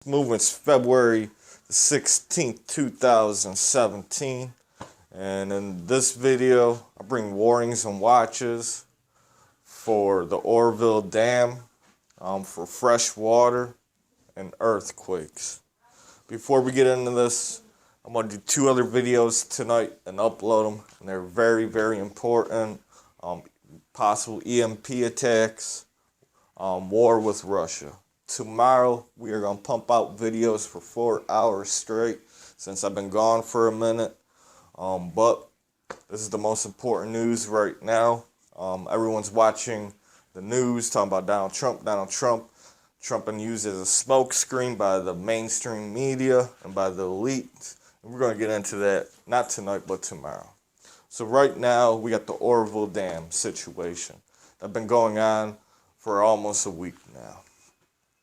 movement's February 16th, 2017. And in this video, I bring warnings and watches for the Oroville Dam, for fresh water and earthquakes. Before we get into this, I'm going to do 2 other videos tonight and upload them. And they're very, very important. Possible EMP attacks, war with Russia. Tomorrow, we are going to pump out videos for 4 hours straight since I've been gone for a minute. But this is the most important news right now. Everyone's watching the news, talking about Donald Trump. Trump been used as a smokescreen by the mainstream media and by the elite. And we're going to get into that, not tonight, but tomorrow. So right now, we got the Oroville Dam situation that's been going on for almost a week now.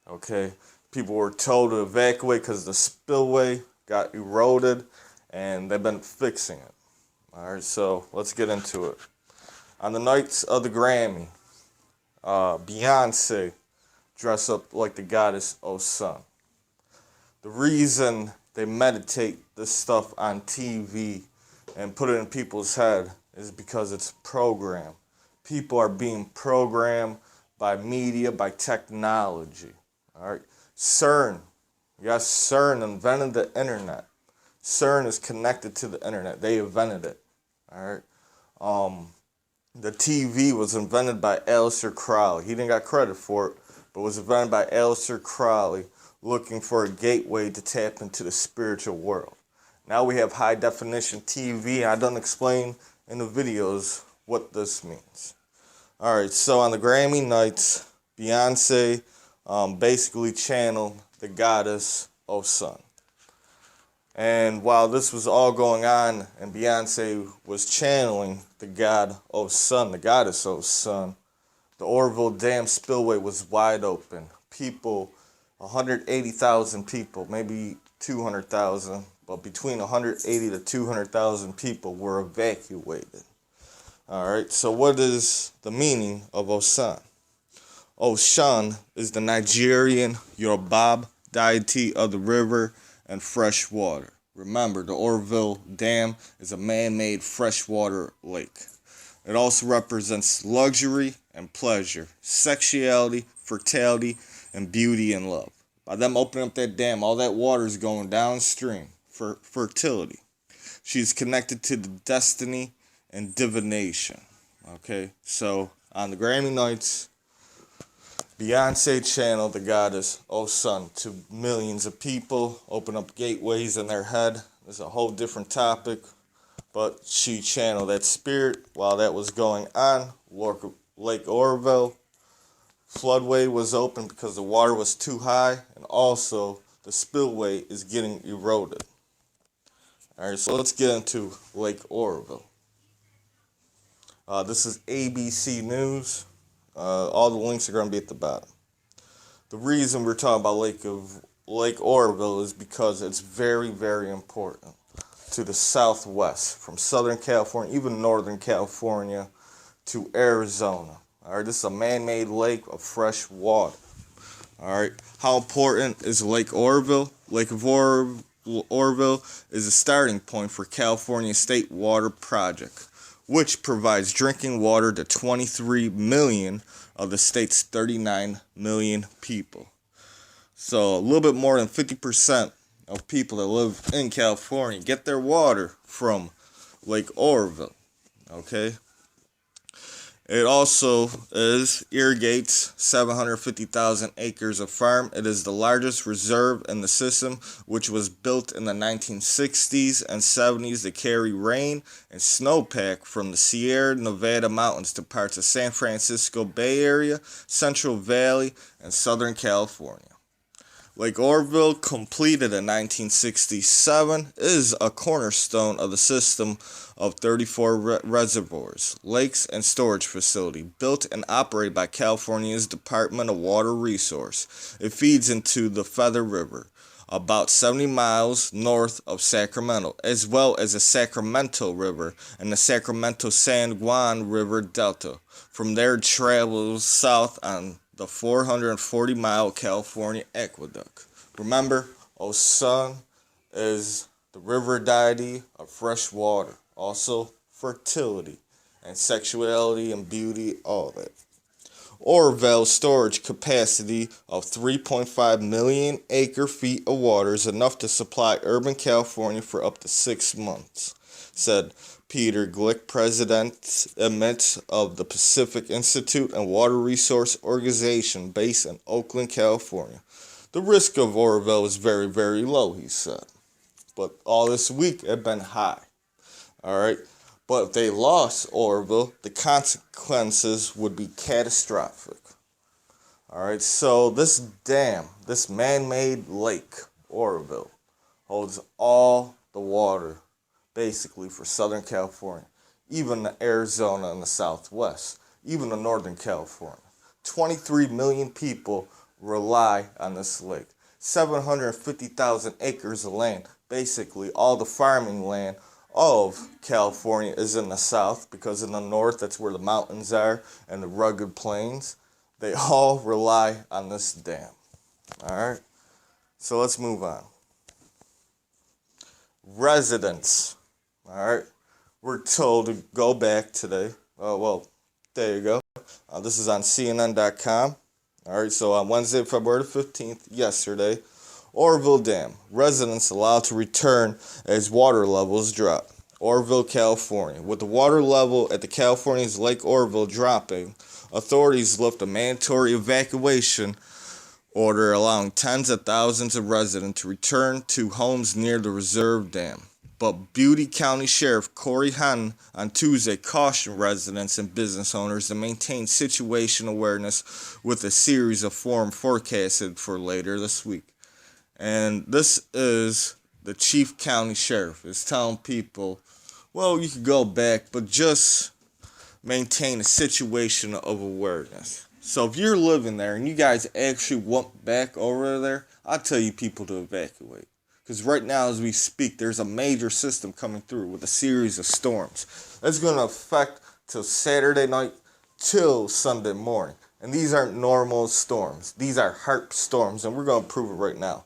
Okay, people were told to evacuate because the spillway got eroded, and they've been fixing it. All right, so let's get into it. On the nights of the Grammy, Beyonce dressed up like the goddess of sun. The reason they meditate this stuff on TV and put it in people's head is because it's a program. People are being programmed by media, by technology. All right, CERN. Yes, CERN invented the internet. CERN is connected to the internet. They invented it. All right. The TV was invented by Aleister Crowley. He didn't get credit for it, but it was invented by Aleister Crowley, looking for a gateway to tap into the spiritual world. Now we have high definition TV. I don't explain in the videos what this means. All right, so on the Grammy nights, Beyonce basically channeled the goddess of sun. And while this was all going on and Beyonce was channeling the god of sun, the goddess of sun, the Oroville Dam spillway was wide open. People, 180,000 people, maybe 200,000, but between 180 to 200,000 people were evacuated. All right, so what is the meaning of Osun? Osun is the Nigerian Yoruba deity of the river and fresh water. Remember, the Oroville Dam is a man-made freshwater lake. It also represents luxury and pleasure, sexuality, fertility, and beauty and love. By them opening up that dam, all that water is going downstream for fertility. She's connected to the destiny and divination. Okay, so on the Grammy nights, Beyonce channeled the goddess Osun to millions of people, open up gateways in their head. It's a whole different topic, but she channeled that spirit. While that was going on, Lake Oroville floodway was open because the water was too high, and also the spillway is getting eroded. All right, so let's get into Lake Oroville. This is ABC News. All the links are going to be at the bottom. The reason we're talking about Lake Oroville is because it's very, very important to the southwest, from Southern California, even Northern California, to Arizona. All right, this is a man-made lake of fresh water. All right, how important is Lake Oroville? Lake of Oroville is a starting point for California State Water Project, which provides drinking water to 23 million of the state's 39 million people. So a little bit more than 50% of people that live in California get their water from Lake Oroville. Okay? It also irrigates 750,000 acres of farm. It is the largest reserve in the system, which was built in the 1960s and 70s to carry rain and snowpack from the Sierra Nevada mountains to parts of San Francisco Bay Area, Central Valley, and Southern California. Lake Oroville, completed in 1967, is a cornerstone of the system of 34 reservoirs, lakes, and storage facility built and operated by California's Department of Water Resources. It feeds into the Feather River, about 70 miles north of Sacramento, as well as the Sacramento River and the Sacramento-San Juan River Delta. From there, it travels south on the 440-mile California aqueduct. Remember, Sun is the river deity of fresh water, also fertility and sexuality and beauty, all that. Oroville storage capacity of 3.5 million acre feet of water is enough to supply urban California for up to 6 months, said Peter Glick, president emeritus of the Pacific Institute and Water Resource Organization based in Oakland, California. The risk of Oroville is very, very low, he said. But all this week it had been high. All right. But if they lost Oroville, the consequences would be catastrophic. All right, so this dam, this man-made lake, Oroville, holds all the water, basically, for Southern California, even Arizona and the Southwest, even the Northern California. 23 million people rely on this lake. 750,000 acres of land, basically all the farming land of California is in the south, because in the north that's where the mountains are and the rugged plains. They all rely on this dam. Alright, so let's move on. Residents, alright, we're told to go back today. There you go. This is on CNN.com. Alright, so on Wednesday, February 15th, yesterday, Oroville Dam. Residents allowed to return as water levels drop. Oroville, California. With the water level at the California's Lake Oroville dropping, authorities lift a mandatory evacuation order allowing tens of thousands of residents to return to homes near the reserve dam. But Butte County Sheriff Corey Henn on Tuesday cautioned residents and business owners to maintain situation awareness with a series of forms forecasted for later this week. And this is the chief county sheriff is telling people, well, you could go back, but just maintain a situation of awareness. So if you're living there and you guys actually went back over there, I'll tell you people to evacuate. Because right now as we speak, there's a major system coming through with a series of storms. That's going to affect till Saturday night till Sunday morning. And these aren't normal storms. These are HARP storms, and we're going to prove it right now.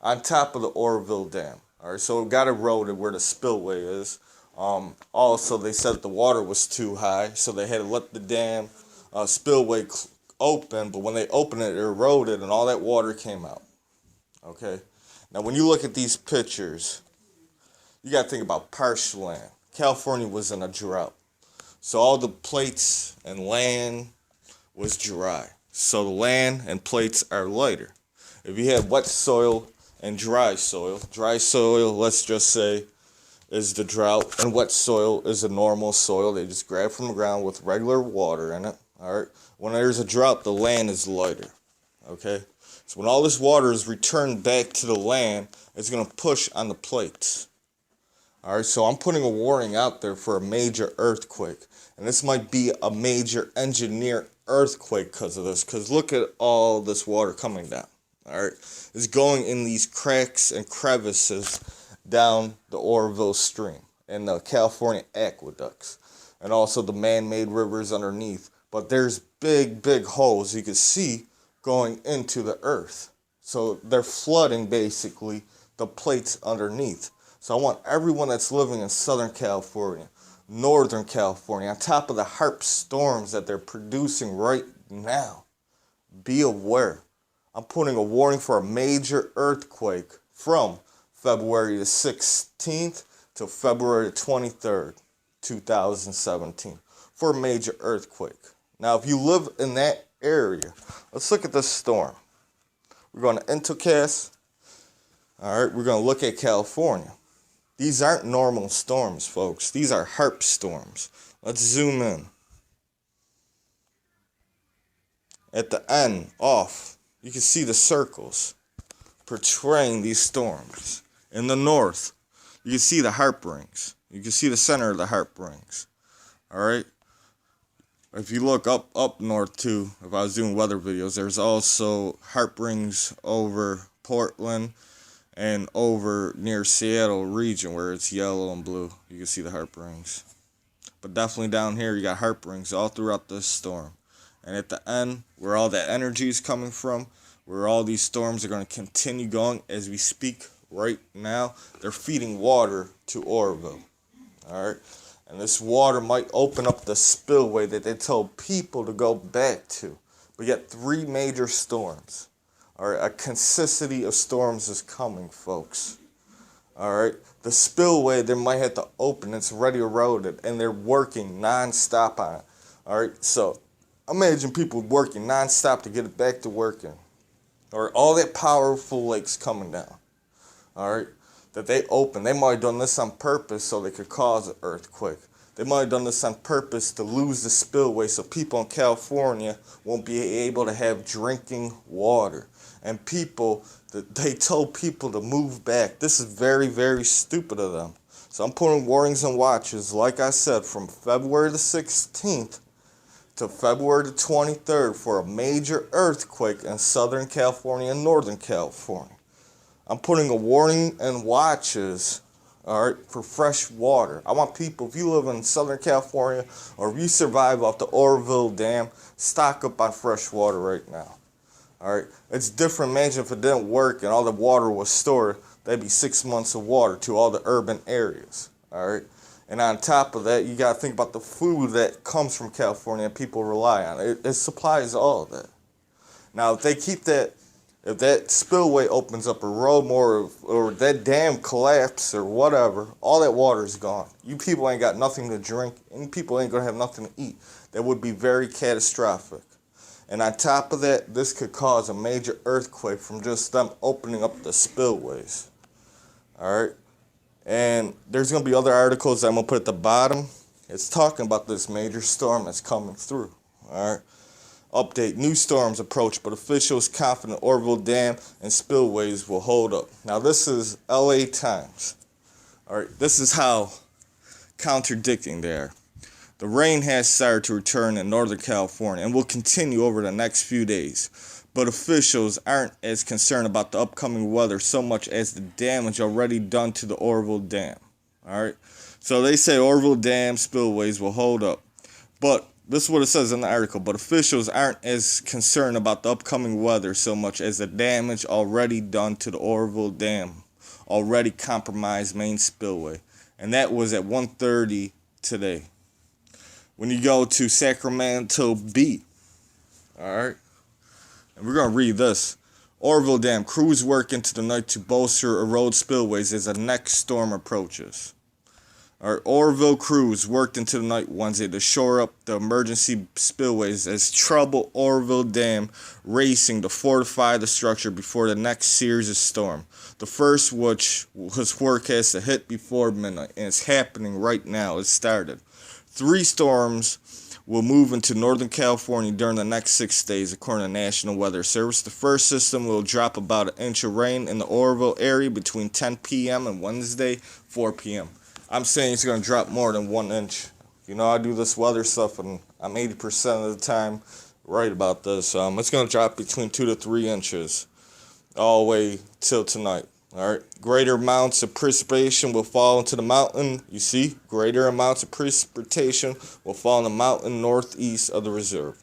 On top of the Oroville Dam. All right, so it got eroded where the spillway is. Also, they said that the water was too high, so they had to let the dam spillway open. But when they opened it, it eroded, and all that water came out. Okay. Now, when you look at these pictures, you got to think about parched land. California was in a drought, so all the plates and land was dry. So the land and plates are lighter. If you have wet soil and dry soil, let's just say, is the drought, and wet soil is a normal soil. They just grab from the ground with regular water in it. All right. When there's a drought, the land is lighter. Okay. So when all this water is returned back to the land, it's going to push on the plates. All right. So I'm putting a warning out there for a major earthquake, and this might be a major engineer earthquake because of this. Because look at all this water coming down. All right, it's going in these cracks and crevices down the Oroville stream and the California aqueducts, and also the man-made rivers underneath. But there's big, big holes you can see going into the earth. So they're flooding basically the plates underneath. So I want everyone that's living in Southern California, Northern California, on top of the HARP storms that they're producing right now, be aware. I'm putting a warning for a major earthquake from February the 16th to February the 23rd, 2017, for a major earthquake. Now, if you live in that area, let's look at this storm. We're going to Intocast. All right, we're going to look at California. These aren't normal storms, folks. These are HARP storms. Let's zoom in. At the end, off, you can see the circles portraying these storms. In the north, you can see the HARP rings. You can see the center of the HARP rings. All right? If you look up north too, if I was doing weather videos, there's also HARP rings over Portland and over near Seattle region where it's yellow and blue. You can see the HARP rings. But definitely down here, you got HARP rings all throughout this storm. And at the end, where all that energy is coming from, where all these storms are going to continue going as we speak right now, they're feeding water to Oroville. All right? And this water might open up the spillway that they told people to go back to. We got 3 major storms. All right? A consistency of storms is coming, folks. All right? The spillway, they might have to open. It's already eroded, and they're working nonstop on it. All right? So imagine people working nonstop to get it back to working. Or all that powerful lakes coming down. All right? That they open. They might have done this on purpose so they could cause an earthquake. They might have done this on purpose to lose the spillway so people in California won't be able to have drinking water. And people, they told people to move back. This is very, very stupid of them. So I'm putting warnings and watches, like I said, from February the 16th to February the 23rd for a major earthquake in Southern California and Northern California. I'm putting a warning and watches, all right, for fresh water. I want people, if you live in Southern California or if you survive off the Oroville Dam, stock up on fresh water right now. All right, it's different. Imagine if it didn't work and all the water was stored, that'd be 6 months of water to all the urban areas. All right, and on top of that, you got to think about the food that comes from California and people rely on. It supplies all of that. Now, if they keep that, if that spillway opens up a road more, or that dam collapses or whatever, all that water is gone. You people ain't got nothing to drink, and people ain't going to have nothing to eat. That would be very catastrophic. And on top of that, this could cause a major earthquake from just them opening up the spillways. All right? And there's going to be other articles I'm going to put at the bottom. It's talking about this major storm that's coming through. All right? Update, new storms approach, but officials confident Oroville Dam and spillways will hold up. Now, this is LA Times. All right? This is how contradicting they are. The rain has started to return in Northern California and will continue over the next few days. But officials aren't as concerned about the upcoming weather so much as the damage already done to the Oroville Dam. All right? So they say Oroville Dam spillways will hold up. But this is what it says in the article. But officials aren't as concerned about the upcoming weather so much as the damage already done to the Oroville Dam, already compromised main spillway. And that was at 1:30 today. When you go to Sacramento Bee, all right, and we're going to read this. Oroville Dam, crews work into the night to bolster erode spillways as the next storm approaches. All right, Oroville crews worked into the night Wednesday to shore up the emergency spillways as trouble Oroville Dam racing to fortify the structure before the next series of storm. The first, which was forecast to hit before midnight, and it's happening right now. It started. 3 storms will move into Northern California during the next 6 days, according to National Weather Service. The first system will drop about an inch of rain in the Oroville area between 10 p.m. and Wednesday, 4 p.m. I'm saying it's going to drop more than 1 inch. You know, I do this weather stuff, and I'm 80% of the time right about this. It's going to drop between 2 to 3 inches all the way till tonight. All right, greater amounts of precipitation will fall into the mountain. You see, greater amounts of precipitation will fall in the mountain northeast of the reserve.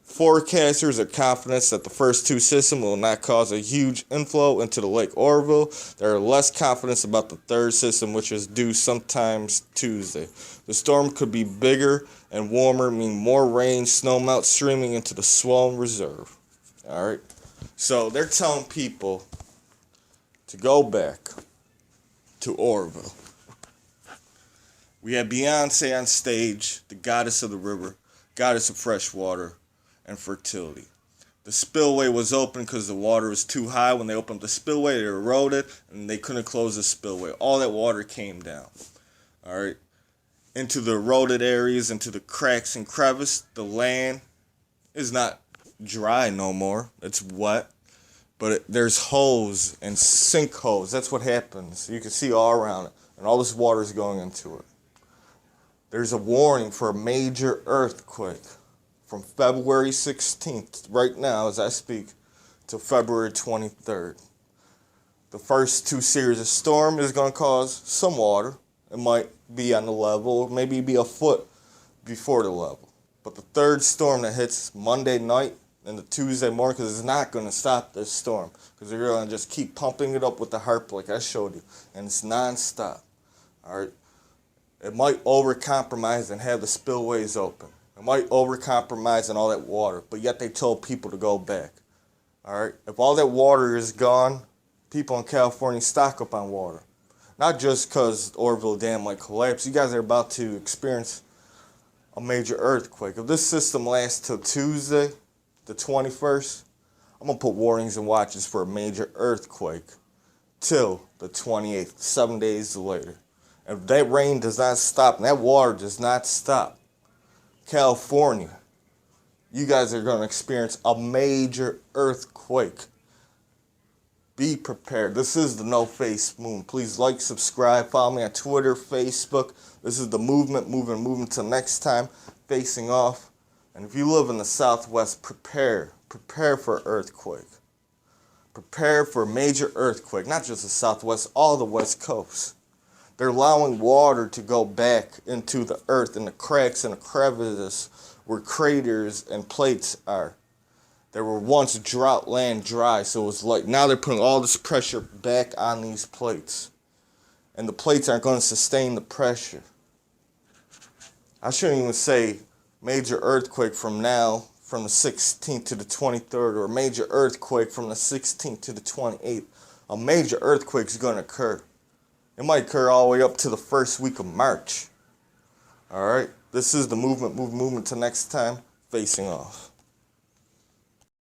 Forecasters are confident that the first 2 systems will not cause a huge inflow into the Lake Oroville. There are less confidence about the third system, which is due sometimes Tuesday. The storm could be bigger and warmer, meaning more rain, snowmelt streaming into the swollen reserve. All right, so they're telling people to go back to Oroville. We had Beyonce on stage, the goddess of the river, goddess of fresh water and fertility. The spillway was open because the water was too high. When they opened the spillway, it eroded, and they couldn't close the spillway. All that water came down, all right, into the eroded areas, into the cracks and crevices. The land is not dry no more. It's wet. But there's holes and sinkholes. That's what happens. You can see all around it. And all this water is going into it. There's a warning for a major earthquake from February 16th, right now as I speak, to February 23rd. The first 2 series of storm is going to cause some water. It might be on the level, maybe be a foot before the level. But the third storm that hits Monday night and the Tuesday morning, because it's not going to stop this storm, because they're going to just keep pumping it up with the HAARP like I showed you, and it's nonstop. All right, it might overcompromise and have the spillways open. It might overcompromise and all that water, but yet they told people to go back. All right, if all that water is gone, people in California stock up on water. Not just because the Oroville Dam might collapse. You guys are about to experience a major earthquake. If this system lasts till Tuesday, the 21st, I'm going to put warnings and watches for a major earthquake till the 28th, 7 days later. If that rain does not stop and that water does not stop, California, you guys are going to experience a major earthquake. Be prepared. This is the No Face Moon. Please like, subscribe, follow me on Twitter, Facebook. This is the movement, moving till next time, facing off. And if you live in the Southwest, prepare for earthquake. Prepare for a major earthquake, not just the Southwest, all the West Coast. They're allowing water to go back into the earth and the cracks and the crevices where craters and plates are. There were once drought land dry, so it was like now they're putting all this pressure back on these plates. And the plates aren't going to sustain the pressure. I shouldn't even say major earthquake from now, from the 16th to the 23rd, or a major earthquake from the 16th to the 28th. A major earthquake is going to occur. It might occur all the way up to the first week of March. All right? This is the movement till next time, facing off.